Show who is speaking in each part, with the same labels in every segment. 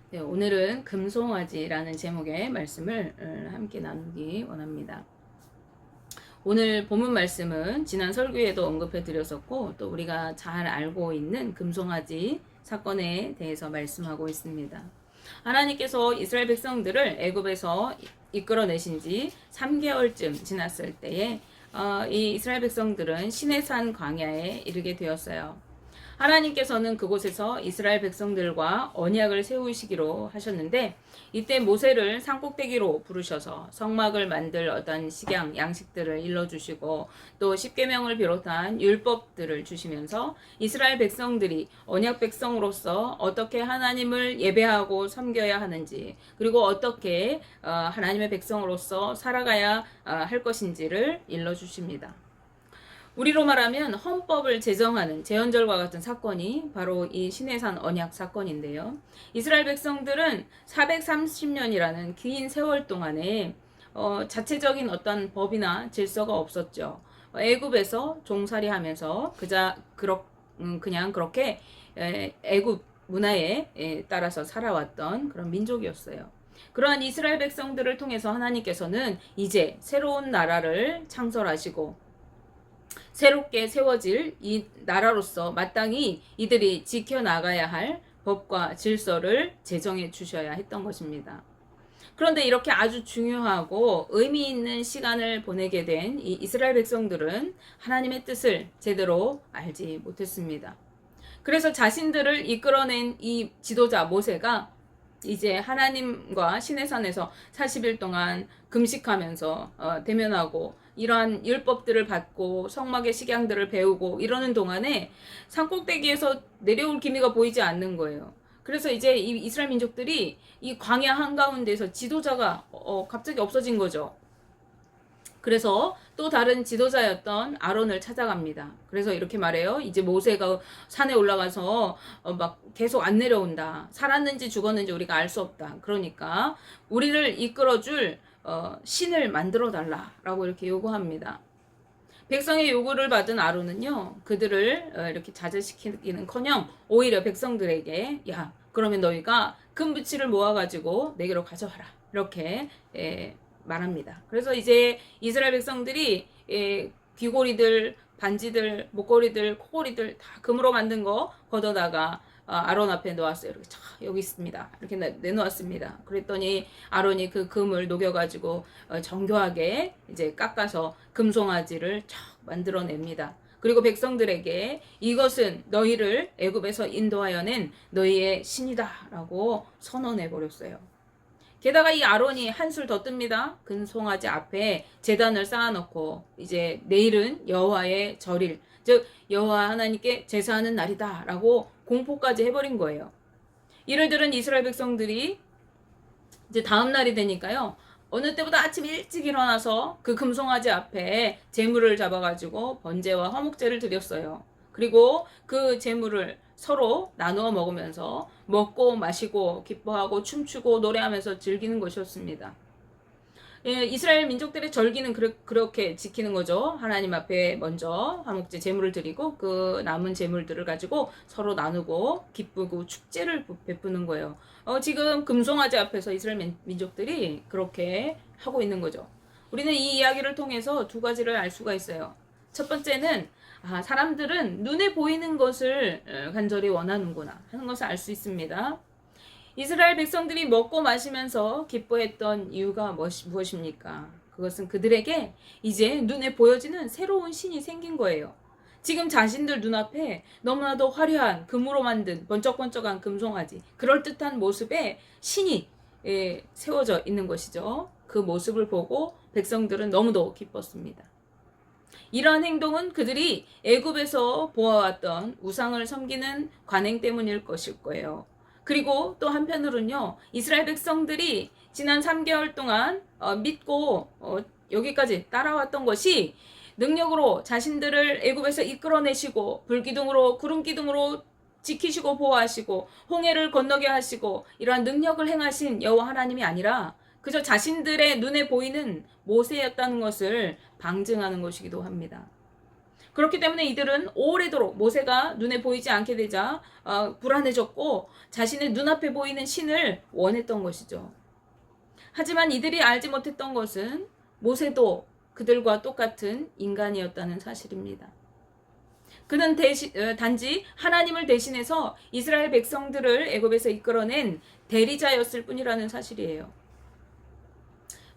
Speaker 1: 네, 오늘은 금송아지라는 제목의 말씀을 함께 나누기 원합니다. 오늘 본문 말씀은 지난 설교에도 언급해 드렸었고 또 우리가 잘 알고 있는 금송아지 사건에 대해서 말씀하고 있습니다. 하나님께서 이스라엘 백성들을 애굽에서 이끌어내신 지 3개월쯤 지났을 때에 이 이스라엘 백성들은 시내산 광야에 이르게 되었어요. 하나님께서는 그곳에서 이스라엘 백성들과 언약을 세우시기로 하셨는데 이때 모세를 산꼭대기로 부르셔서 성막을 만들 어떤 식양, 양식들을 일러주시고 또 십계명을 비롯한 율법들을 주시면서 이스라엘 백성들이 언약 백성으로서 어떻게 하나님을 예배하고 섬겨야 하는지 그리고 어떻게 하나님의 백성으로서 살아가야 할 것인지를 일러주십니다. 우리로 말하면 헌법을 제정하는 제헌절과 같은 사건이 바로 이 시내산 언약 사건인데요. 이스라엘 백성들은 430년이라는 긴 세월 동안에 자체적인 어떤 법이나 질서가 없었죠. 애굽에서 종살이하면서 그냥 그렇게 애굽 문화에 따라서 살아왔던 그런 민족이었어요. 그러한 이스라엘 백성들을 통해서 하나님께서는 이제 새로운 나라를 창설하시고 새롭게 세워질 이 나라로서 마땅히 이들이 지켜나가야 할 법과 질서를 제정해 주셔야 했던 것입니다. 그런데 이렇게 아주 중요하고 의미 있는 시간을 보내게 된 이 이스라엘 백성들은 하나님의 뜻을 제대로 알지 못했습니다. 그래서 자신들을 이끌어낸 이 지도자 모세가 이제 하나님과 시내산에서 40일 동안 금식하면서 대면하고 이러한 율법들을 받고 성막의 식양들을 배우고 이러는 동안에 산꼭대기에서 내려올 기미가 보이지 않는 거예요. 그래서 이제 이 이스라엘 민족들이 이 광야 한가운데서 지도자가 갑자기 없어진 거죠. 그래서 또 다른 지도자였던 아론을 찾아갑니다. 그래서 이렇게 말해요. 이제 모세가 산에 올라가서 막 계속 안 내려온다. 살았는지 죽었는지 우리가 알 수 없다. 그러니까 우리를 이끌어줄 신을 만들어 달라라고 이렇게 요구합니다. 백성의 요구를 받은 아론은요, 그들을 이렇게 자제시키기는커녕 오히려 백성들에게 야, 그러면 너희가 금붙이를 모아가지고 내게로 가져와라. 이렇게 말합니다. 그래서 이제 이스라엘 백성들이 귀고리들, 반지들, 목걸이들, 코걸이들 다 금으로 만든 거 걷어다가 아론 앞에 놓았어요. 이렇게 자, 여기 있습니다. 이렇게 내놓았습니다. 그랬더니 아론이 그 금을 녹여가지고 정교하게 이제 깎아서 금송아지를 쫙 만들어냅니다. 그리고 백성들에게 이것은 너희를 애굽에서 인도하여 낸 너희의 신이다라고 선언해 버렸어요. 게다가 이 아론이 한술 더 뜹니다. 금송아지 앞에 제단을 쌓아놓고 이제 내일은 여호와의 절일, 즉 여호와 하나님께 제사하는 날이다라고 공포까지 해버린 거예요. 이를 들은 이스라엘 백성들이 이제 다음 날이 되니까요. 어느 때보다 아침 일찍 일어나서 그 금송아지 앞에 제물을 잡아가지고 번제와 화목제를 드렸어요. 그리고 그 제물을 서로 나누어 먹으면서 먹고 마시고 기뻐하고 춤추고 노래하면서 즐기는 것이었습니다. 이스라엘 민족들의 절기는 그렇게 지키는 거죠. 하나님 앞에 먼저 화목제 제물을 드리고 그 남은 제물들을 가지고 서로 나누고 기쁘고 축제를 베푸는 거예요. 지금 금송아지 앞에서 이스라엘 민족들이 그렇게 하고 있는 거죠. 우리는 이 이야기를 통해서 두 가지를 알 수가 있어요. 첫 번째는 사람들은 눈에 보이는 것을 간절히 원하는구나 하는 것을 알 수 있습니다. 이스라엘 백성들이 먹고 마시면서 기뻐했던 이유가 무엇입니까? 그것은 그들에게 이제 눈에 보여지는 새로운 신이 생긴 거예요. 지금 자신들 눈앞에 너무나도 화려한 금으로 만든 번쩍번쩍한 금송아지, 그럴듯한 모습의 신이 세워져 있는 것이죠. 그 모습을 보고 백성들은 너무도 기뻤습니다. 이러한 행동은 그들이 애굽에서 보아왔던 우상을 섬기는 관행 때문일 것일 거예요. 그리고 또 한편으로는요, 이스라엘 백성들이 지난 3개월 동안 믿고 여기까지 따라왔던 것이 능력으로 자신들을 애굽에서 이끌어내시고 불기둥으로 구름기둥으로 지키시고 보호하시고 홍해를 건너게 하시고 이러한 능력을 행하신 여호와 하나님이 아니라 그저 자신들의 눈에 보이는 모세였다는 것을 방증하는 것이기도 합니다. 그렇기 때문에 이들은 오래도록 모세가 눈에 보이지 않게 되자 불안해졌고 자신의 눈앞에 보이는 신을 원했던 것이죠. 하지만 이들이 알지 못했던 것은 모세도 그들과 똑같은 인간이었다는 사실입니다. 그는 단지 하나님을 대신해서 이스라엘 백성들을 애굽에서 이끌어낸 대리자였을 뿐이라는 사실이에요.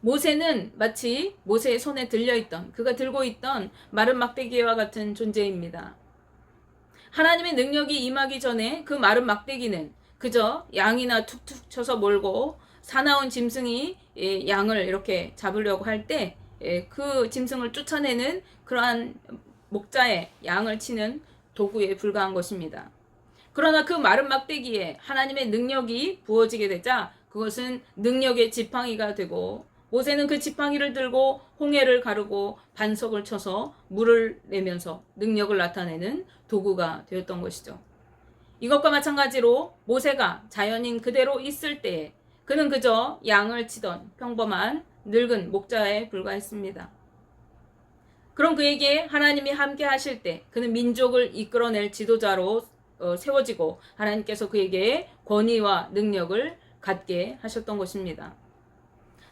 Speaker 1: 모세는 마치 모세의 손에 들려있던, 그가 들고 있던 마른 막대기와 같은 존재입니다. 하나님의 능력이 임하기 전에 그 마른 막대기는 그저 양이나 툭툭 쳐서 몰고 사나운 짐승이 양을 이렇게 잡으려고 할 때 그 짐승을 쫓아내는 그러한 목자에 양을 치는 도구에 불과한 것입니다. 그러나 그 마른 막대기에 하나님의 능력이 부어지게 되자 그것은 능력의 지팡이가 되고 모세는 그 지팡이를 들고 홍해를 가르고 반석을 쳐서 물을 내면서 능력을 나타내는 도구가 되었던 것이죠. 이것과 마찬가지로 모세가 자연인 그대로 있을 때에 그는 그저 양을 치던 평범한 늙은 목자에 불과했습니다. 그럼 그에게 하나님이 함께 하실 때 그는 민족을 이끌어낼 지도자로 세워지고 하나님께서 그에게 권위와 능력을 갖게 하셨던 것입니다.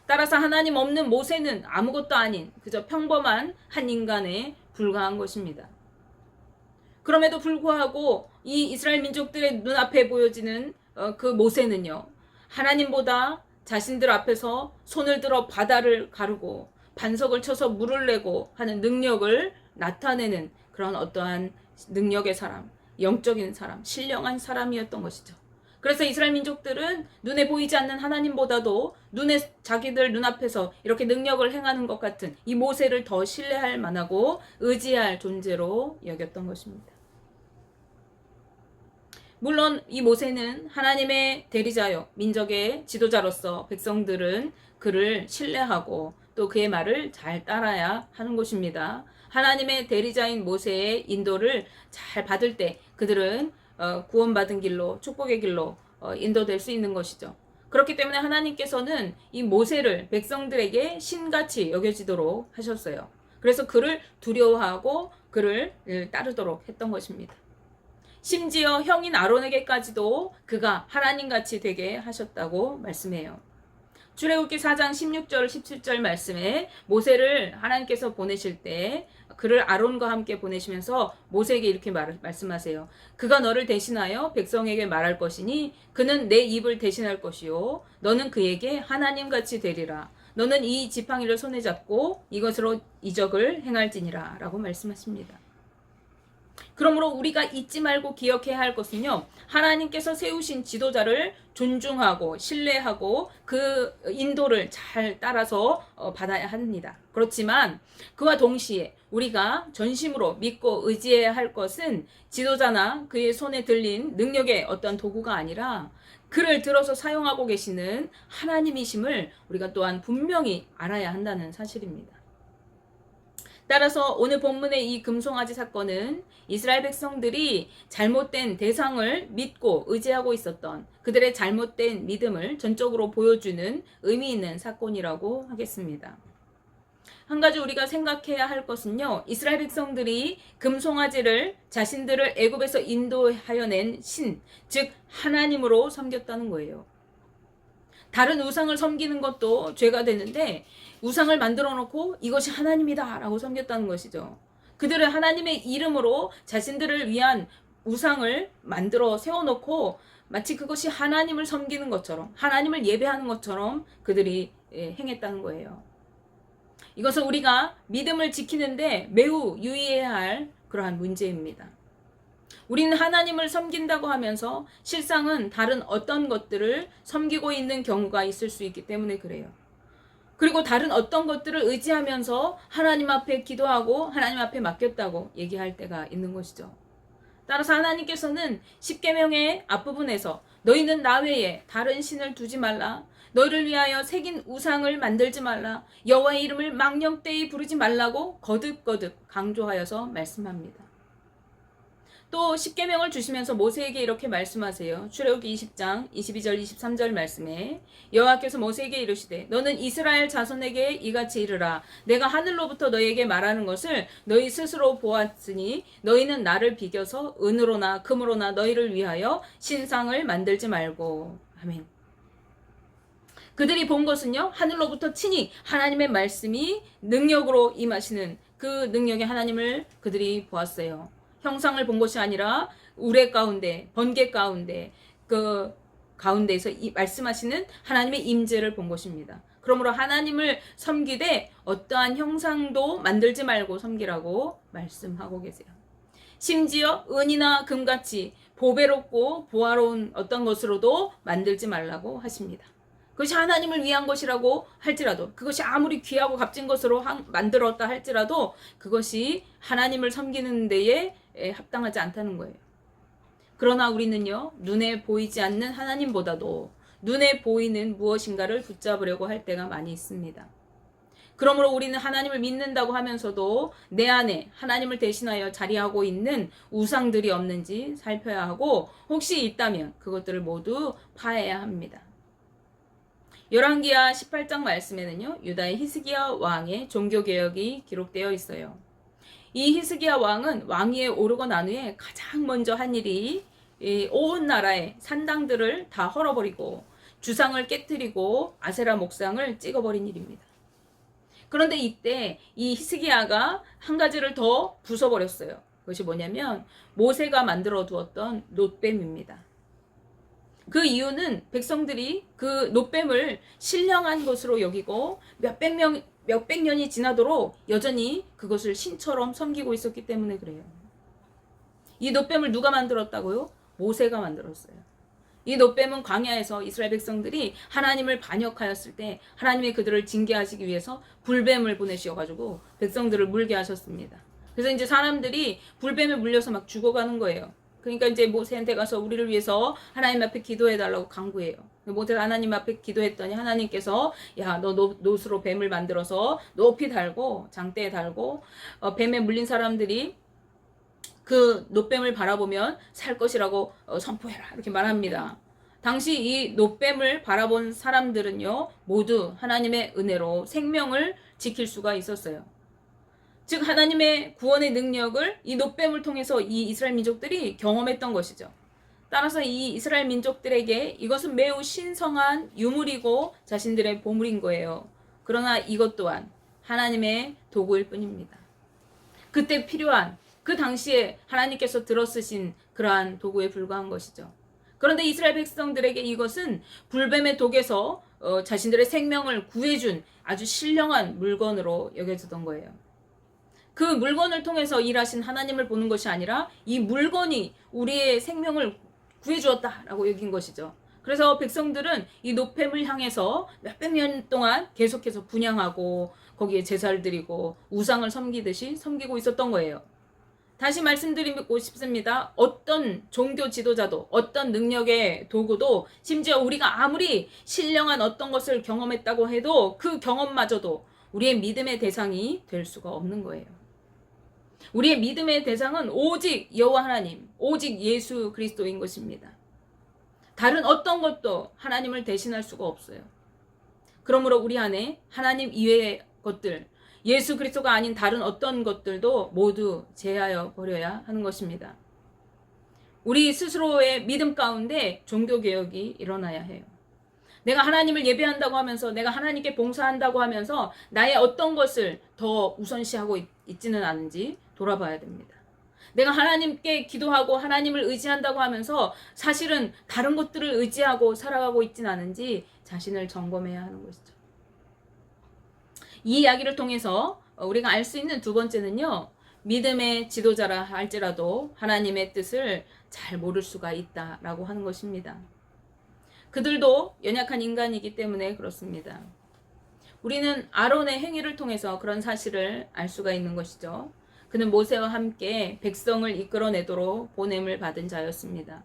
Speaker 1: 따라서 하나님 없는 모세는 아무것도 아닌 그저 평범한 한 인간에 불과한 것입니다. 그럼에도 불구하고 이 이스라엘 민족들의 눈앞에 보여지는 그 모세는요, 하나님보다 자신들 앞에서 손을 들어 바다를 가르고 반석을 쳐서 물을 내고 하는 능력을 나타내는 그런 어떠한 능력의 사람, 영적인 사람, 신령한 사람이었던 것이죠. 그래서 이스라엘 민족들은 눈에 보이지 않는 하나님보다도 자기들 눈앞에서 이렇게 능력을 행하는 것 같은 이 모세를 더 신뢰할 만하고 의지할 존재로 여겼던 것입니다. 물론 이 모세는 하나님의 대리자요, 민족의 지도자로서 백성들은 그를 신뢰하고 또 그의 말을 잘 따라야 하는 것입니다. 하나님의 대리자인 모세의 인도를 잘 받을 때 그들은 구원받은 길로, 축복의 길로 인도될 수 있는 것이죠. 그렇기 때문에 하나님께서는 이 모세를 백성들에게 신같이 여겨지도록 하셨어요. 그래서 그를 두려워하고 그를 따르도록 했던 것입니다. 심지어 형인 아론에게까지도 그가 하나님같이 되게 하셨다고 말씀해요. 출애굽기 4장 16절 17절 말씀에 모세를 하나님께서 보내실 때 그를 아론과 함께 보내시면서 모세에게 이렇게 말씀하세요. 그가 너를 대신하여 백성에게 말할 것이니 그는 내 입을 대신할 것이요 너는 그에게 하나님같이 되리라. 너는 이 지팡이를 손에 잡고 이것으로 이적을 행할지니라 라고 말씀하십니다. 그러므로 우리가 잊지 말고 기억해야 할 것은요, 하나님께서 세우신 지도자를 존중하고 신뢰하고 그 인도를 잘 따라서 받아야 합니다. 그렇지만 그와 동시에 우리가 전심으로 믿고 의지해야 할 것은 지도자나 그의 손에 들린 능력의 어떤 도구가 아니라 그를 들어서 사용하고 계시는 하나님이심을 우리가 또한 분명히 알아야 한다는 사실입니다. 따라서 오늘 본문의 이 금송아지 사건은 이스라엘 백성들이 잘못된 대상을 믿고 의지하고 있었던 그들의 잘못된 믿음을 전적으로 보여주는 의미 있는 사건이라고 하겠습니다. 한 가지 우리가 생각해야 할 것은요, 이스라엘 백성들이 금송아지를 자신들을 애굽에서 인도하여 낸 신, 즉 하나님으로 섬겼다는 거예요. 다른 우상을 섬기는 것도 죄가 되는데 우상을 만들어 놓고 이것이 하나님이다 라고 섬겼다는 것이죠. 그들은 하나님의 이름으로 자신들을 위한 우상을 만들어 세워놓고 마치 그것이 하나님을 섬기는 것처럼, 하나님을 예배하는 것처럼 그들이 행했다는 거예요. 이것은 우리가 믿음을 지키는데 매우 유의해야 할 그러한 문제입니다. 우리는 하나님을 섬긴다고 하면서 실상은 다른 어떤 것들을 섬기고 있는 경우가 있을 수 있기 때문에 그래요. 그리고 다른 어떤 것들을 의지하면서 하나님 앞에 기도하고 하나님 앞에 맡겼다고 얘기할 때가 있는 것이죠. 따라서 하나님께서는 십계명의 앞부분에서 너희는 나 외에 다른 신을 두지 말라, 너희를 위하여 새긴 우상을 만들지 말라, 여호와의 이름을 망령되이 부르지 말라고 거듭거듭 강조하여서 말씀합니다. 또 십계명을 주시면서 모세에게 이렇게 말씀하세요. 출애굽기 20장 22절 23절 말씀에 여호와께서 모세에게 이르시되 너는 이스라엘 자손에게 이같이 이르라. 내가 하늘로부터 너희에게 말하는 것을 너희 스스로 보았으니 너희는 나를 비겨서 은으로나 금으로나 너희를 위하여 신상을 만들지 말고. 아멘. 그들이 본 것은요, 하늘로부터 친히 하나님의 말씀이 능력으로 임하시는 그 능력의 하나님을 그들이 보았어요. 형상을 본 것이 아니라 우레 가운데, 번개 가운데, 그 가운데에서 이 말씀하시는 하나님의 임재를 본 것입니다. 그러므로 하나님을 섬기되 어떠한 형상도 만들지 말고 섬기라고 말씀하고 계세요. 심지어 은이나 금같이 보배롭고 보화로운 어떤 것으로도 만들지 말라고 하십니다. 그것이 하나님을 위한 것이라고 할지라도, 그것이 아무리 귀하고 값진 것으로 만들었다 할지라도 그것이 하나님을 섬기는 데에 합당하지 않다는 거예요. 그러나 우리는요, 눈에 보이지 않는 하나님보다도 눈에 보이는 무엇인가를 붙잡으려고 할 때가 많이 있습니다. 그러므로 우리는 하나님을 믿는다고 하면서도 내 안에 하나님을 대신하여 자리하고 있는 우상들이 없는지 살펴야 하고, 혹시 있다면 그것들을 모두 파해야 합니다. 열왕기하 18장 말씀에는요, 유다의 히스기야 왕의 종교개혁이 기록되어 있어요. 이 히스기야 왕은 왕위에 오르고 난 후에 가장 먼저 한 일이 온 나라의 산당들을 다 헐어버리고 주상을 깨뜨리고 아세라 목상을 찍어버린 일입니다. 그런데 이때 이 히스기야가 한 가지를 더 부숴버렸어요. 그것이 뭐냐면 모세가 만들어 두었던 놋뱀입니다. 그 이유는 백성들이 그 놋뱀을 신령한 것으로 여기고 몇백 년이 지나도록 여전히 그것을 신처럼 섬기고 있었기 때문에 그래요. 이 놋뱀을 누가 만들었다고요? 모세가 만들었어요. 이 놋뱀은 광야에서 이스라엘 백성들이 하나님을 반역하였을 때 하나님이 그들을 징계하시기 위해서 불뱀을 보내셔가지고 백성들을 물게 하셨습니다. 그래서 이제 사람들이 불뱀에 물려서 막 죽어가는 거예요. 그러니까 이제 모세한테 가서 우리를 위해서 하나님 앞에 기도해달라고 간구해요. 모세가 하나님 앞에 기도했더니 하나님께서 야, 너 놋으로 뱀을 만들어서 높이 달고 장대에 달고 뱀에 물린 사람들이 그 놋뱀을 바라보면 살 것이라고 선포해라 이렇게 말합니다. 당시 이 놋뱀을 바라본 사람들은요, 모두 하나님의 은혜로 생명을 지킬 수가 있었어요. 즉 하나님의 구원의 능력을 이 놋뱀을 통해서 이 이스라엘 민족들이 경험했던 것이죠. 따라서 이 이스라엘 민족들에게 이것은 매우 신성한 유물이고 자신들의 보물인 거예요. 그러나 이것 또한 하나님의 도구일 뿐입니다. 그때 필요한, 그 당시에 하나님께서 들어쓰신 그러한 도구에 불과한 것이죠. 그런데 이스라엘 백성들에게 이것은 불뱀의 독에서 자신들의 생명을 구해준 아주 신령한 물건으로 여겨지던 거예요. 그 물건을 통해서 일하신 하나님을 보는 것이 아니라 이 물건이 우리의 생명을 구해주었다라고 여긴 것이죠. 그래서 백성들은 이 놋뱀을 향해서 몇백 년 동안 계속해서 분향하고 거기에 제사를 드리고 우상을 섬기듯이 섬기고 있었던 거예요. 다시 말씀드리고 싶습니다. 어떤 종교 지도자도 어떤 능력의 도구도 심지어 우리가 아무리 신령한 어떤 것을 경험했다고 해도 그 경험마저도 우리의 믿음의 대상이 될 수가 없는 거예요. 우리의 믿음의 대상은 오직 여호와 하나님, 오직 예수 그리스도인 것입니다. 다른 어떤 것도 하나님을 대신할 수가 없어요. 그러므로 우리 안에 하나님 이외의 것들, 예수 그리스도가 아닌 다른 어떤 것들도 모두 제하여 버려야 하는 것입니다. 우리 스스로의 믿음 가운데 종교개혁이 일어나야 해요. 내가 하나님을 예배한다고 하면서, 내가 하나님께 봉사한다고 하면서 나의 어떤 것을 더 우선시하고 있지는 않은지 돌아봐야 됩니다. 내가 하나님께 기도하고 하나님을 의지한다고 하면서 사실은 다른 것들을 의지하고 살아가고 있지는 않은지 자신을 점검해야 하는 것이죠. 이 이야기를 통해서 우리가 알 수 있는 두 번째는요, 믿음의 지도자라 할지라도 하나님의 뜻을 잘 모를 수가 있다라고 하는 것입니다. 그들도 연약한 인간이기 때문에 그렇습니다. 우리는 아론의 행위를 통해서 그런 사실을 알 수가 있는 것이죠. 그는 모세와 함께 백성을 이끌어내도록 보냄을 받은 자였습니다.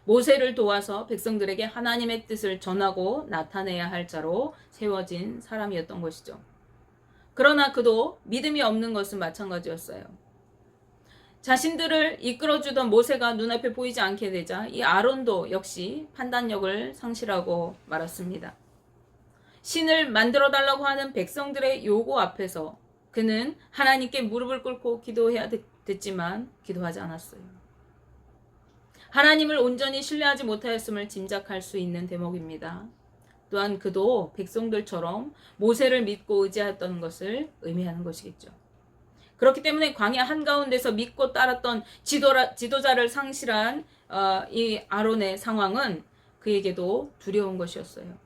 Speaker 1: 모세를 도와서 백성들에게 하나님의 뜻을 전하고 나타내야 할 자로 세워진 사람이었던 것이죠. 그러나 그도 믿음이 없는 것은 마찬가지였어요. 자신들을 이끌어주던 모세가 눈앞에 보이지 않게 되자 이 아론도 역시 판단력을 상실하고 말았습니다. 신을 만들어 달라고 하는 백성들의 요구 앞에서 그는 하나님께 무릎을 꿇고 기도해야 됐지만 기도하지 않았어요. 하나님을 온전히 신뢰하지 못하였음을 짐작할 수 있는 대목입니다. 또한 그도 백성들처럼 모세를 믿고 의지하였던 것을 의미하는 것이겠죠. 그렇기 때문에 광야 한가운데서 믿고 따랐던 지도자를 상실한 이 아론의 상황은 그에게도 두려운 것이었어요.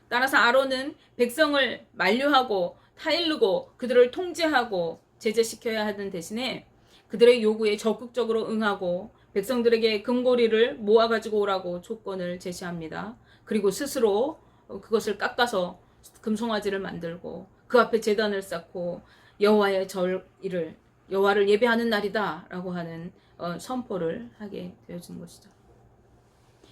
Speaker 1: 따라서 아론은 백성을 만류하고 타일르고 그들을 통제하고 제재시켜야 하는 대신에 그들의 요구에 적극적으로 응하고 백성들에게 금고리를 모아가지고 오라고 조건을 제시합니다. 그리고 스스로 그것을 깎아서 금송아지를 만들고 그 앞에 제단을 쌓고 여호와의 절일을 여호와를 예배하는 날이다 라고 하는 선포를 하게 되어진 것이죠.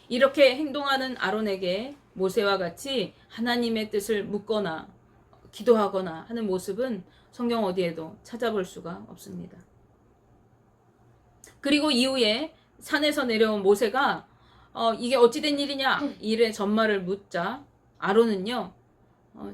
Speaker 1: 이렇게 행동하는 아론에게 모세와 같이 하나님의 뜻을 묻거나 기도하거나 하는 모습은 성경 어디에도 찾아볼 수가 없습니다. 그리고 이후에 산에서 내려온 모세가 이게 어찌된 일이냐 일의 전말을 묻자 아론은요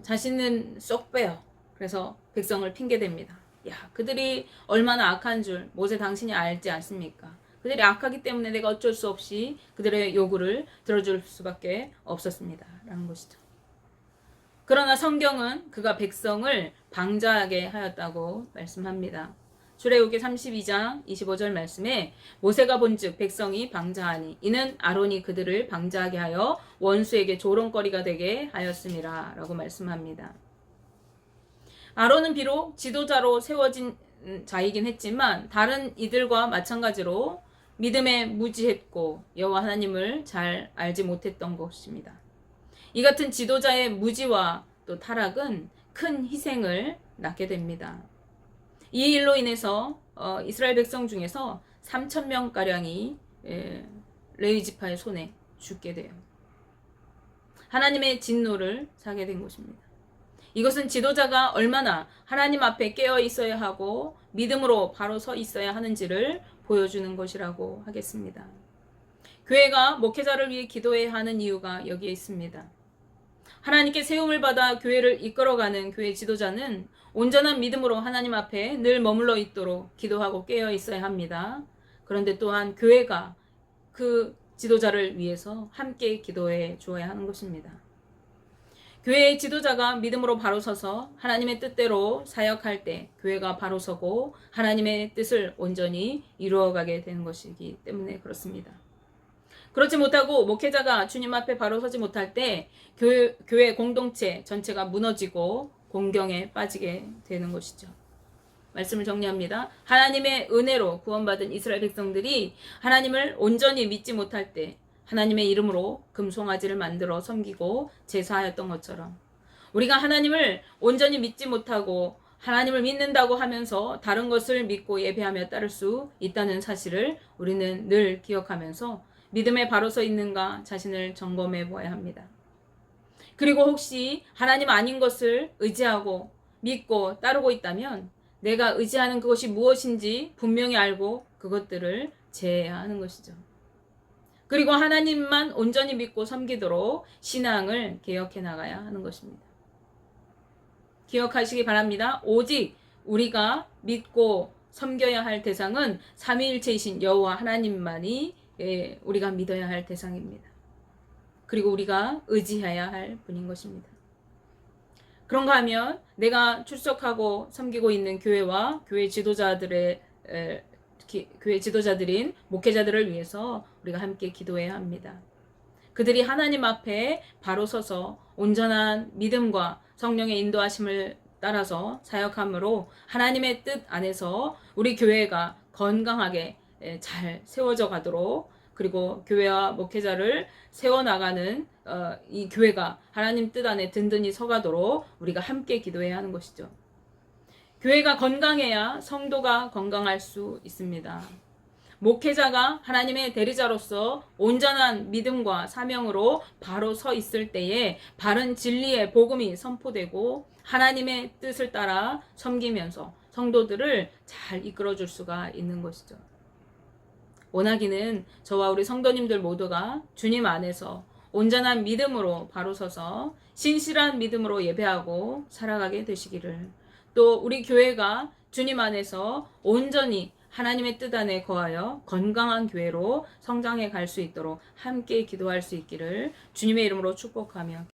Speaker 1: 자신은 쏙 빼요. 그래서 백성을 핑계댑니다. 야, 그들이 얼마나 악한 줄 모세 당신이 알지 않습니까? 그들이 악하기 때문에 내가 어쩔 수 없이 그들의 요구를 들어줄 수밖에 없었습니다. 라는 것이죠. 그러나 성경은 그가 백성을 방자하게 하였다고 말씀합니다. 출애굽기 32장 25절 말씀에 모세가 본즉 백성이 방자하니 이는 아론이 그들을 방자하게 하여 원수에게 조롱거리가 되게 하였음이라 라고 말씀합니다. 아론은 비록 지도자로 세워진 자이긴 했지만 다른 이들과 마찬가지로 믿음에 무지했고 여호와 하나님을 잘 알지 못했던 것입니다. 이 같은 지도자의 무지와 또 타락은 큰 희생을 낳게 됩니다. 이 일로 인해서 이스라엘 백성 중에서 3,000명가량이 레위 지파의 손에 죽게 돼요. 하나님의 진노를 사게 된 것입니다. 이것은 지도자가 얼마나 하나님 앞에 깨어 있어야 하고 믿음으로 바로 서 있어야 하는지를 보여주는 것이라고 하겠습니다. 교회가 목회자를 위해 기도해야 하는 이유가 여기에 있습니다. 하나님께 세움을 받아 교회를 이끌어가는 교회 지도자는 온전한 믿음으로 하나님 앞에 늘 머물러 있도록 기도하고 깨어 있어야 합니다. 그런데 또한 교회가 그 지도자를 위해서 함께 기도해 주어야 하는 것입니다. 교회의 지도자가 믿음으로 바로 서서 하나님의 뜻대로 사역할 때 교회가 바로 서고 하나님의 뜻을 온전히 이루어가게 되는 것이기 때문에 그렇습니다. 그렇지 못하고 목회자가 주님 앞에 바로 서지 못할 때 교회 공동체 전체가 무너지고 공경에 빠지게 되는 것이죠. 말씀을 정리합니다. 하나님의 은혜로 구원받은 이스라엘 백성들이 하나님을 온전히 믿지 못할 때 하나님의 이름으로 금송아지를 만들어 섬기고 제사하였던 것처럼 우리가 하나님을 온전히 믿지 못하고 하나님을 믿는다고 하면서 다른 것을 믿고 예배하며 따를 수 있다는 사실을 우리는 늘 기억하면서 믿음에 바로 서 있는가 자신을 점검해 보아야 합니다. 그리고 혹시 하나님 아닌 것을 의지하고 믿고 따르고 있다면 내가 의지하는 그것이 무엇인지 분명히 알고 그것들을 제해야 하는 것이죠. 그리고 하나님만 온전히 믿고 섬기도록 신앙을 개혁해 나가야 하는 것입니다. 기억하시기 바랍니다. 오직 우리가 믿고 섬겨야 할 대상은 삼위일체이신 여호와 하나님만이 우리가 믿어야 할 대상입니다. 그리고 우리가 의지해야 할 분인 것입니다. 그런가 하면 내가 출석하고 섬기고 있는 교회와 교회 지도자들인 목회자들을 위해서 우리가 함께 기도해야 합니다. 그들이 하나님 앞에 바로 서서 온전한 믿음과 성령의 인도하심을 따라서 사역함으로 하나님의 뜻 안에서 우리 교회가 건강하게 잘 세워져 가도록 그리고 교회와 목회자를 세워나가는 이 교회가 하나님 뜻 안에 든든히 서가도록 우리가 함께 기도해야 하는 것이죠. 교회가 건강해야 성도가 건강할 수 있습니다. 목회자가 하나님의 대리자로서 온전한 믿음과 사명으로 바로 서 있을 때에 바른 진리의 복음이 선포되고 하나님의 뜻을 따라 섬기면서 성도들을 잘 이끌어 줄 수가 있는 것이죠. 원하기는 저와 우리 성도님들 모두가 주님 안에서 온전한 믿음으로 바로 서서 신실한 믿음으로 예배하고 살아가게 되시기를, 또 우리 교회가 주님 안에서 온전히 하나님의 뜻 안에 거하여 건강한 교회로 성장해 갈 수 있도록 함께 기도할 수 있기를 주님의 이름으로 축복하며